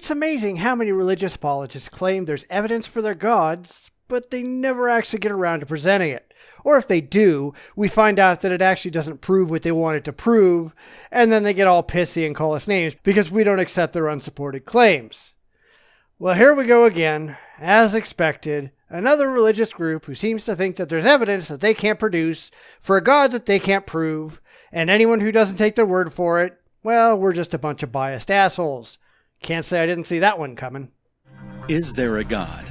It's amazing how many religious apologists claim there's evidence for their gods, but they never actually get around to presenting it. Or if they do, we find out that it actually doesn't prove what they want it to prove, and then they get all pissy and call us names because we don't accept their unsupported claims. Well, here we go again, as expected, another religious group who seems to think that there's evidence that they can't produce for a god that they can't prove, and anyone who doesn't take their word for it, well, we're just a bunch of biased assholes. Can't say I didn't see that one coming. Is there a God?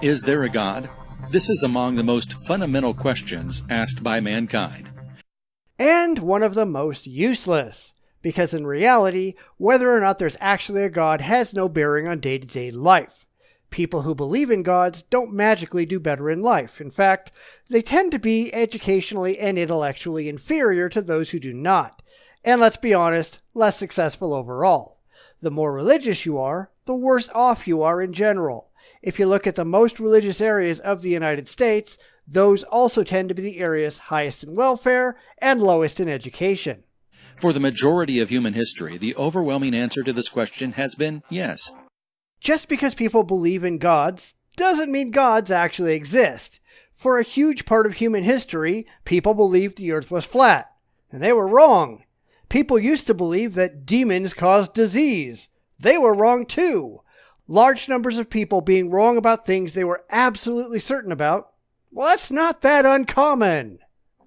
Is there a God? This is among the most fundamental questions asked by mankind. And one of the most useless, because in reality, whether or not there's actually a God has no bearing on day-to-day life. People who believe in gods don't magically do better in life. In fact, they tend to be educationally and intellectually inferior to those who do not. And let's be honest, less successful overall. The more religious you are, the worse off you are in general. If you look at the most religious areas of the United States, those also tend to be the areas highest in welfare and lowest in education. For the majority of human history, the overwhelming answer to this question has been yes. Just because people believe in gods doesn't mean gods actually exist. For a huge part of human history, people believed the earth was flat, and they were wrong. People used to believe that demons caused disease. They were wrong too. Large numbers of people being wrong about things they were absolutely certain about, well, that's not that uncommon.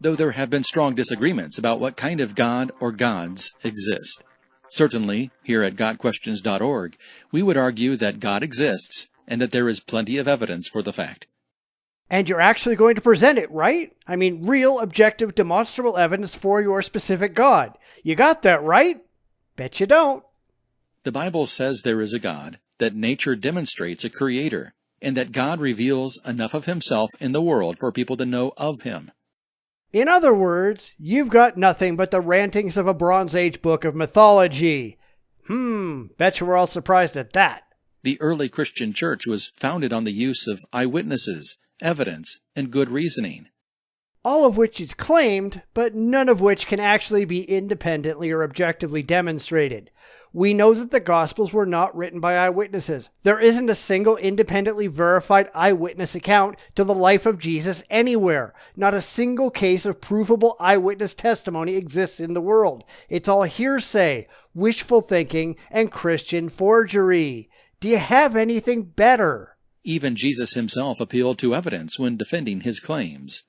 Though there have been strong disagreements about what kind of God or gods exist. Certainly, here at GodQuestions.org, we would argue that God exists and that there is plenty of evidence for the fact. And you're actually going to present it, right? I mean, real, objective, demonstrable evidence for your specific God. You got that, right? Bet you don't. The Bible says there is a God, that nature demonstrates a creator, and that God reveals enough of himself in the world for people to know of him. In other words, you've got nothing but the rantings of a Bronze Age book of mythology. Bet you we're all surprised at that. The early Christian church was founded on the use of eyewitnesses, evidence, and good reasoning. All of which is claimed, but none of which can actually be independently or objectively demonstrated. We know that the Gospels were not written by eyewitnesses. There isn't a single independently verified eyewitness account to the life of Jesus anywhere. Not a single case of provable eyewitness testimony exists in the world. It's all hearsay, wishful thinking, and Christian forgery. Do you have anything better? Even Jesus himself appealed to evidence when defending his claims.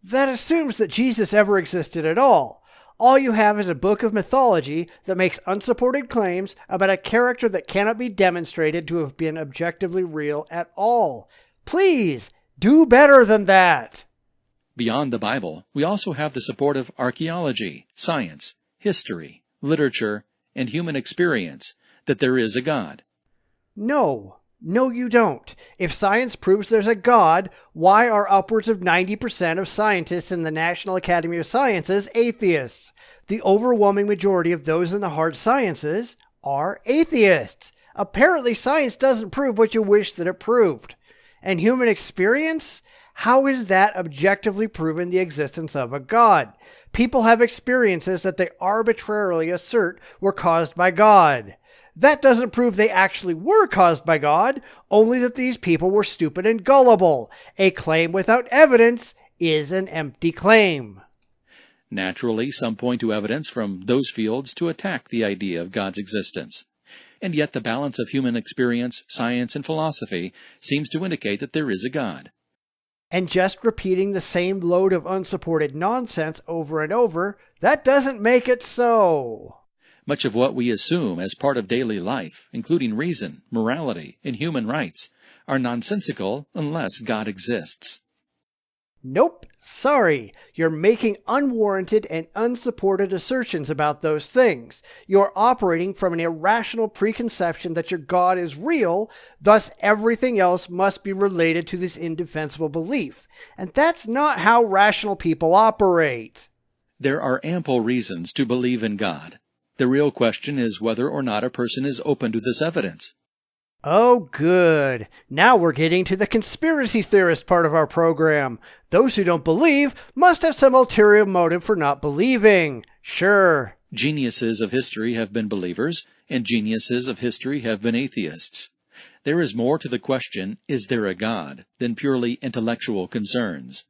That assumes that Jesus ever existed at all. All you have is a book of mythology that makes unsupported claims about a character that cannot be demonstrated to have been objectively real at all. Please, do better than that. Beyond the Bible, we also have the support of archaeology, science, history, literature, and human experience that there is a God. No, you don't. If science proves there's a God, why are upwards of 90% of scientists in the National Academy of Sciences atheists? The overwhelming majority of those in the hard sciences are atheists. Apparently, science doesn't prove what you wish that it proved. And human experience? How is that objectively proven the existence of a God? People have experiences that they arbitrarily assert were caused by God. That doesn't prove they actually were caused by God, only that these people were stupid and gullible. A claim without evidence is an empty claim. Naturally, some point to evidence from those fields to attack the idea of God's existence. And yet the balance of human experience, science, and philosophy seems to indicate that there is a God. And just repeating the same load of unsupported nonsense over and over, that doesn't make it so. Much of what we assume as part of daily life, including reason, morality, and human rights, are nonsensical unless God exists. Nope, sorry. You're making unwarranted and unsupported assertions about those things. You're operating from an irrational preconception that your God is real, thus everything else must be related to this indefensible belief. And that's not how rational people operate. There are ample reasons to believe in God. The real question is whether or not a person is open to this evidence. Oh, good. Now we're getting to the conspiracy theorist part of our program. Those who don't believe must have some ulterior motive for not believing. Sure. Geniuses of history have been believers, and geniuses of history have been atheists. There is more to the question, is there a God, than purely intellectual concerns.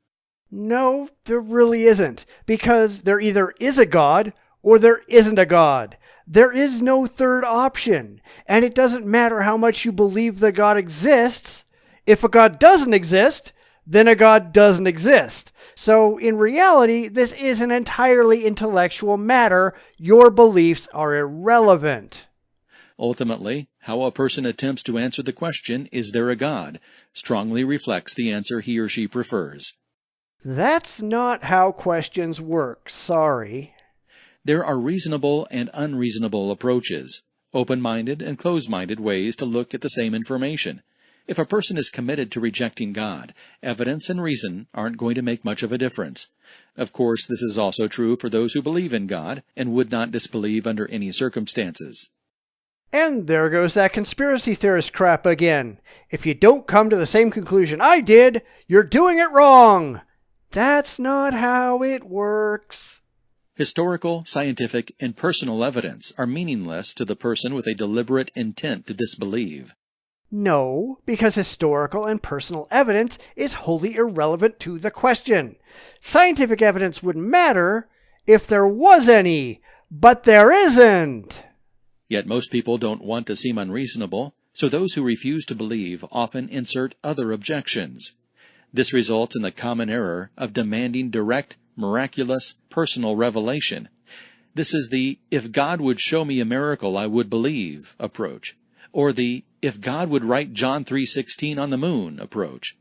No, there really isn't, because there either is a God or there isn't a God. There is no third option, and it doesn't matter how much you believe that God exists. If a God doesn't exist, then a God doesn't exist. So in reality, this is an entirely intellectual matter. Your beliefs are irrelevant. Ultimately, how a person attempts to answer the question, is there a God, strongly reflects the answer he or she prefers. That's not how questions work, sorry. There are reasonable and unreasonable approaches, open-minded and closed-minded ways to look at the same information. If a person is committed to rejecting God, evidence and reason aren't going to make much of a difference. Of course, this is also true for those who believe in God and would not disbelieve under any circumstances. And there goes that conspiracy theorist crap again. If you don't come to the same conclusion I did, you're doing it wrong. That's not how it works. Historical, scientific, and personal evidence are meaningless to the person with a deliberate intent to disbelieve. No, because historical and personal evidence is wholly irrelevant to the question. Scientific evidence would matter if there was any, but there isn't. Yet most people don't want to seem unreasonable, so those who refuse to believe often insert other objections. This results in the common error of demanding direct, miraculous, personal revelation. This is the "if God would show me a miracle, I would believe" approach, or the "if God would write John 3:16 on the moon" approach.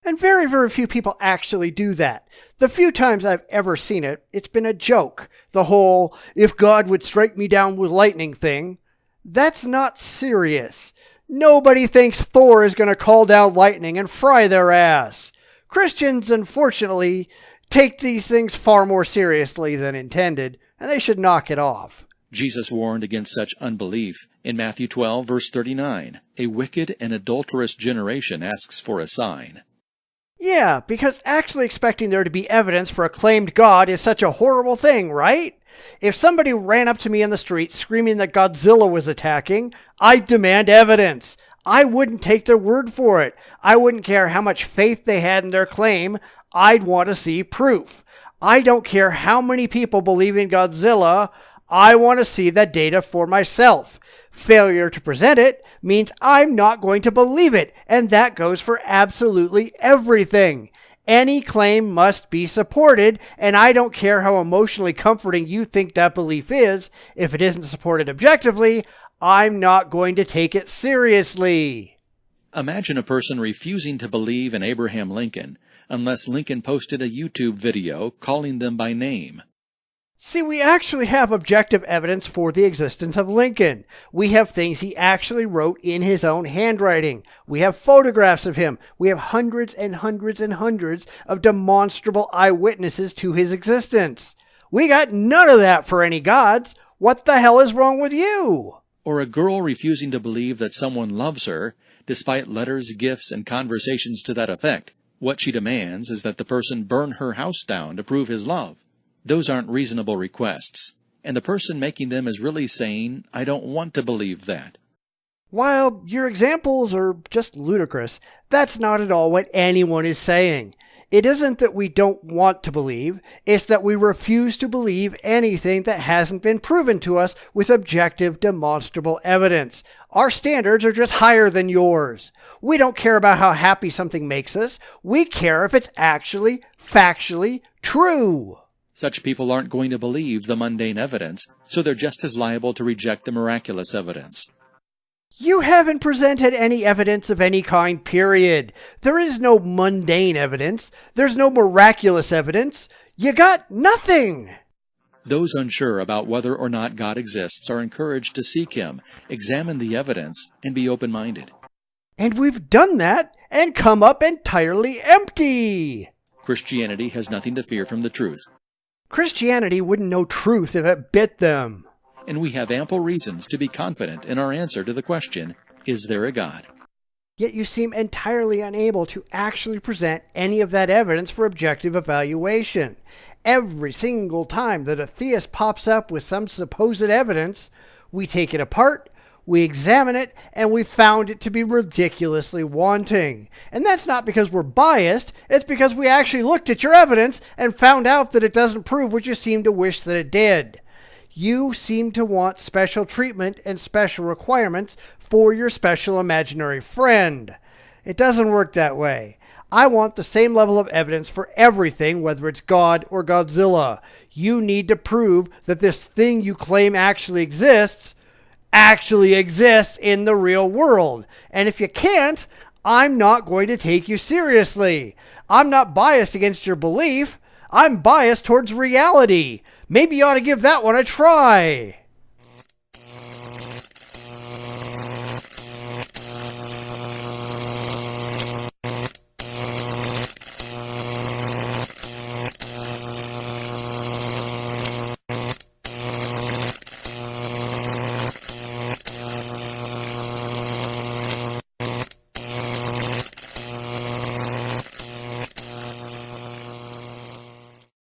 And very, very few people actually do that. The few times I've ever seen it, it's been a joke. The whole, "if God would strike me down with lightning" thing. That's not serious. Nobody thinks Thor is going to call down lightning and fry their ass. Christians, unfortunately, take these things far more seriously than intended, and they should knock it off. Jesus warned against such unbelief. In Matthew 12, verse 39, a wicked and adulterous generation asks for a sign. Yeah, because actually expecting there to be evidence for a claimed God is such a horrible thing, right? If somebody ran up to me in the street screaming that Godzilla was attacking, I'd demand evidence. I wouldn't take their word for it. I wouldn't care how much faith they had in their claim. I'd want to see proof. I don't care how many people believe in Godzilla. I want to see that data for myself. Failure to present it means I'm not going to believe it, and that goes for absolutely everything. Any claim must be supported, and I don't care how emotionally comforting you think that belief is. If it isn't supported objectively, I'm not going to take it seriously. Imagine a person refusing to believe in Abraham Lincoln unless Lincoln posted a YouTube video calling them by name. See, we actually have objective evidence for the existence of Lincoln. We have things he actually wrote in his own handwriting. We have photographs of him. We have hundreds and hundreds and hundreds of demonstrable eyewitnesses to his existence. We got none of that for any gods. What the hell is wrong with you? Or a girl refusing to believe that someone loves her, despite letters, gifts, and conversations to that effect. What she demands is that the person burn her house down to prove his love. Those aren't reasonable requests, and the person making them is really saying, I don't want to believe that. While your examples are just ludicrous, that's not at all what anyone is saying. It isn't that we don't want to believe, it's that we refuse to believe anything that hasn't been proven to us with objective, demonstrable evidence. Our standards are just higher than yours. We don't care about how happy something makes us. We care if it's actually, factually true. Such people aren't going to believe the mundane evidence, so they're just as liable to reject the miraculous evidence. You haven't presented any evidence of any kind, period. There is no mundane evidence. There's no miraculous evidence. You got nothing. Those unsure about whether or not God exists are encouraged to seek Him, examine the evidence, and be open-minded. And we've done that and come up entirely empty. Christianity has nothing to fear from the truth. Christianity wouldn't know truth if it bit them. And we have ample reasons to be confident in our answer to the question, is there a God? Yet you seem entirely unable to actually present any of that evidence for objective evaluation. Every single time that a theist pops up with some supposed evidence, We take it apart, we examine it, and we found it to be ridiculously wanting. And that's not because we're biased, it's because we actually looked at your evidence and found out that it doesn't prove what you seem to wish that it did. You seem to want special treatment and special requirements for your special imaginary friend. It doesn't work that way. I want the same level of evidence for everything, whether it's God or Godzilla. You need to prove that this thing you claim actually exists in the real world. And if you can't, I'm not going to take you seriously. I'm not biased against your belief. I'm biased towards reality. Maybe you ought to give that one a try.